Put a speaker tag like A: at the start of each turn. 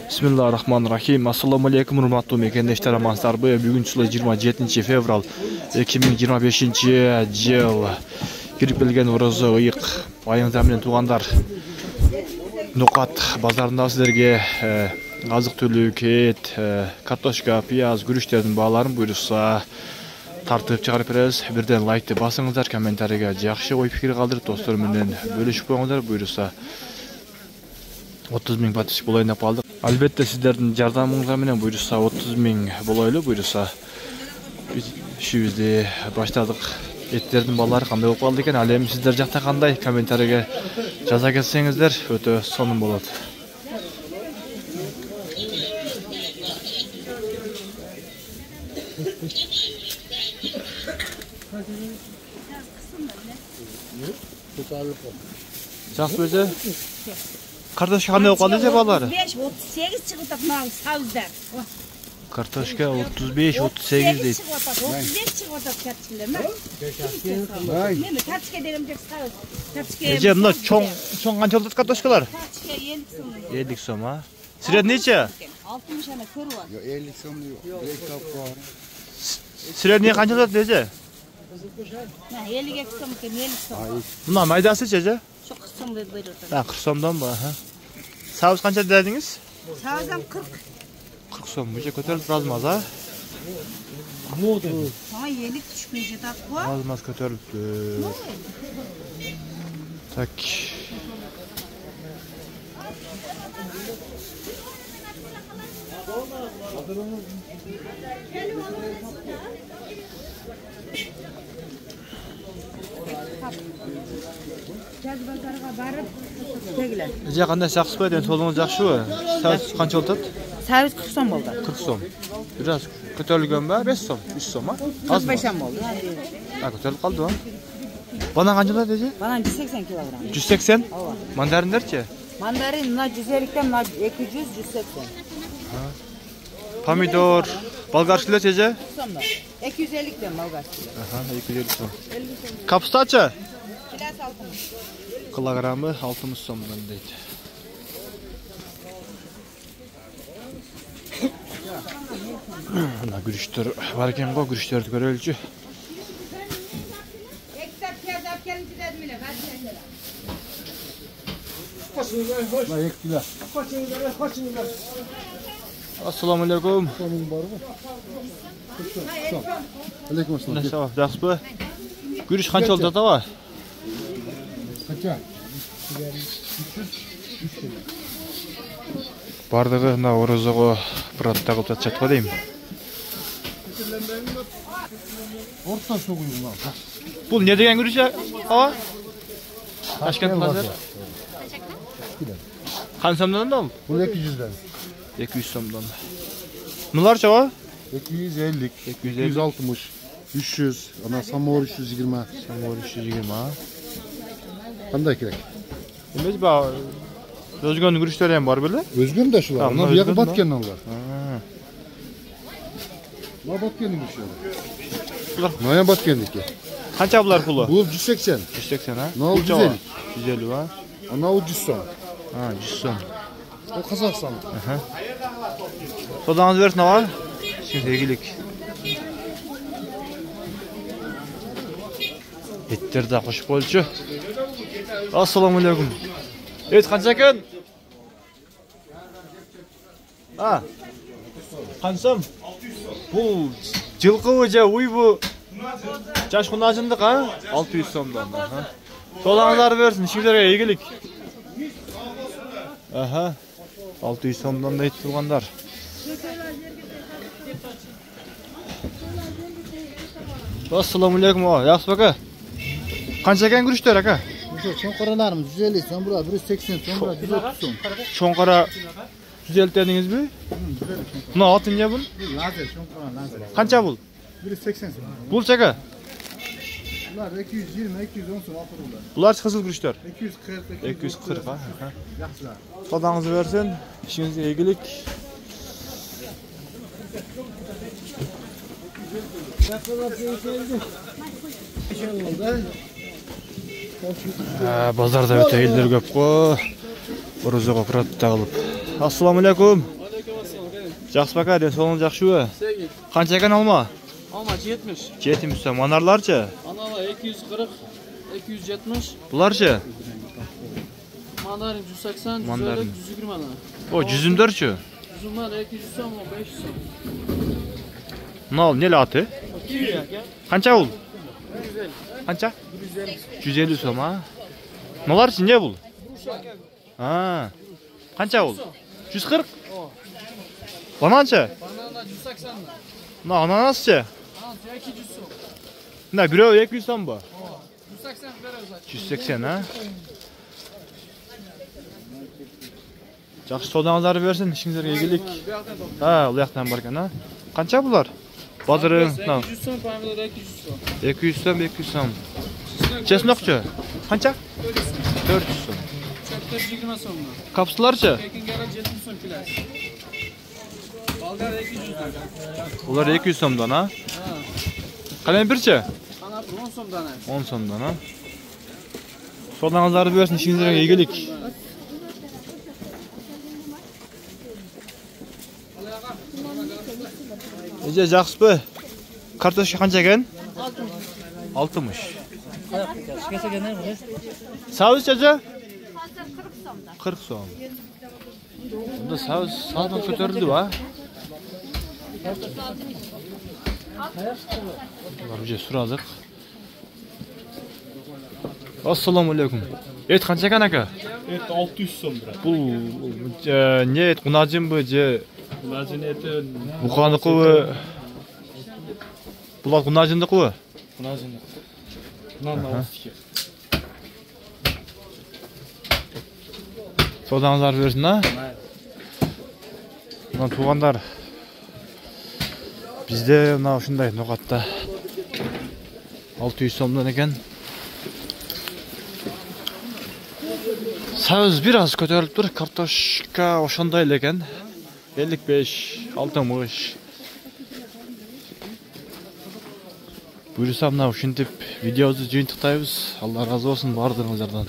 A: Bismillahirrahmanirrahim. Assalamu alaikum hurmatly mekendештер, амансыздарбы? Бүгүн чыла 27 февраль 2025 жыл. Кирип келген орозо ыйык айыңыздар менен туугандар. Нукат базарында силерге азык-түлүк, эт, картошка, пияз, күрүчтердин бааларын буйруса тартып чыгарып беребиз. Бирден лайкты басыңыздар, комментарийге жакшы ой пикир калтырып, достор менен бөлүшүп коюңуздар. Буйруса 30 000 подписчик болайын деп калдык. Албетте сиздердин жардамыңыздар менен буйруса 30 000 болойлу. Буйруса ишибизди баштадык. Эттердин балары кандай болуп калды экен? Ал эми сиздер жакта кандай? Комментарийге жаза кетсеңиздер өтө сонун болот. Жакшы өзү. Картошка кандай болуп калды же балары?
B: 35-38 чыгып атат сабыздар.
A: Картошка 35-38 дейт.
B: 35 чыгып атат картошкалар. Мен картошка дегем жок сабыз. Картошка.
A: Эже, мына чоң канча болот картошкалар?
B: Картошка 50 сом.
A: 50 сом, а? Средний нече?
B: 60 ана көрүп ал.
C: 50 сом yok.
A: Средний канча болот эже?
B: 52 сом экен, 50 сом.
A: Мына майдасы же?
B: 40 сом деп берип атат.
A: 40 сомдон ба? Сабыз канча дедиңиз?
B: Сабызам 40.
A: 40 сом. Буже көтөрүлүп размаз, а?
B: Ага, 50 түшпөй жатат го.
A: Размаз көтөрүлүптү. Так.
B: Жаз базарга барып тегилер.
A: Эже, кандай жакшыбы? Ден соолугуңуз жакшыбы? Сабыз канча болот?
B: Сабыз 40 сом болду.
A: 40 сом. Бираз көтөрүлгөн ба? 5 сом, 3 сом, а?
B: 45 сом болду.
A: Көтөрүлүп калды, а? Банан канча болот эже?
B: Банан 180 килограмм.
A: 180?
B: Ооба.
A: Мандариндерчи?
B: Мандарин мына 150-тен мына 200, 180.
A: Помидор, болгарскилер эже?
B: 250-тен болгарский.
A: Аха, 250 сом. Капустачы?
B: Килосы 60.
A: Килограммы 60 сомдон дейт. Мына күрүчтөр бар экен го, күрүчтөрдү көрөлүчү. Assalamu alaikum.
C: Aleyküm selam.
A: Nasıl? Жақсы. Күріш қанша болды атаба?
C: Kaça?
A: Бардығы мына орозого пратта кылып жатышат го дейм.
C: Orta soğuyum lan.
A: Бул не деген күріш аба? Ташкент базар. Қанша сомдон да ол?
C: Bu 200'den.
A: 200 сомдон. Мыналар чаба?
C: 250,
A: 250.
C: 260, 300, ana samor 320.
A: Самор 320.
C: Qanday kerak?
A: Эмес ба өзгөнүн күрүчтөрү эми бар беле?
C: Özgün de şular.
A: Tamam,
C: Ana bir yakı
A: özgün
C: batken onlar.
A: Ha.
C: La batkenin bir şey.
A: Bular
C: Naya batkendik ki?
A: канча булар пулу?
C: Bu 180.
A: 180 ha?
C: Ne oldu,
A: Бул чаба?
C: 150?
A: 150 ha?
C: Ana o 100 son.
A: Ha, 100 сом.
C: O Kazakistan.
A: Aha. Sodağınızı versin ağa. Şimdi ilgilik. Etler de hoş bolçu. Assalamu alaikum. Evet, kança eкен? Ha. Kansam? Bu жылкы же уй bu. Жаш кунажындык ha? 600 сомдон. Sodağınızları versin, işingizlerге ийгилик. Aha. 600 сомдон да ет тургандар. Assalamu alaikum. Yaxşı baka. Kança eкен күрүчтөр ака?
C: Çonkaralarımız 150 son, bura 180 son, bura 130 son.
A: Çonkara 150 dediniz mi? Buna atın ya bun?
C: Lazer, çonkara lazer.
A: Kança bul?
C: 180 son.
A: Bul çaka.
C: Bunlar 220, 210 son apırırlar.
A: Bular kızıl күрүчтөр.
C: 240,
A: 240 ha.
C: Yaxşılar.
A: Sodağınızı versin. İşinizge ийгилик. Базарда өтө элдер көп го. Орозого пратта кылып. Assalamu alaikum. Жақсы бака, денсаулығың жақшыбы?
D: Sevgi.
A: Қанша екен алма?
D: Alma 70.
A: 70 сом. Манарларчы?
D: Analar 240, 270.
A: Бұларчы?
D: Mandarin 180, 150,
A: Mandarin.
D: 120 ana.
A: О, жүзімдерчі?
D: Üzümler 200 son, o 500 son.
A: Мынау нелі аты?
D: Kivi ya, gel.
A: Қанша бұл?
D: 150.
A: Қанша?
D: 150.
A: 150 сом, а? Мыналарчы не бұл? А, қанша бұл? 140? Бананчы?
D: Banana 180 lira.
A: Мына ананасчы?
D: Anasya 200 son.
A: Мына біреу 200 сом ба?
D: 180 veriyoruz zaten.
A: 180, а? Жақсы содаңыздарды берсін, ішіңіздерге келейік.
D: Bir yaktan top.
A: Ha, ол жақтан бар екен, а? Қанша бұлар? Бадырың, мынау.
D: 200 son, payımda da 200 son.
A: 200 сом, 200 сом. Чеснокчы? Қанша? 400 сом.
D: Çöpler 20 son mu?
A: Капсуларчы?
D: Kekin gelen 70 son kilosu. Balgar 200 lira.
A: Олар 200 сомдан, а?
D: Ha.
A: Қалемпірчі?
D: Kanat 10 son tane.
A: 10 сомдан, а? Содаңыздарды берсін, ішіңіздерге келейік. Ece жақсы бі? Картошка қанша екен? 60.
D: Şikayet gelen mi?
A: Сауыз жажа?
B: Hazır 40 somda.
A: 40 сом. Бұнда сауыз саудан көтерілді ба? Бұлар же сұрадық. Ассаламу алейкум. Ет қанша екен ака?
E: Et 600 сом брат.
A: Бұл не ет құнажын бі же?
E: Құнажын еті
A: Бұқанықы бі? Бұлар құнажындықы бі?
E: құнажын. Мынаны ауыз
A: Содаңыздар берсін, а? Мына туғандар. Бізде мына ұшындай ноқатта 600 сомдан екен. Сауыз бір аз көтеріліп тұр. Картошка ошандай екен. 55, 60. Бұйырса мына ұшынтіп видеоды жиынтықтайбыз. Алла разы болсын бардыңыздардан.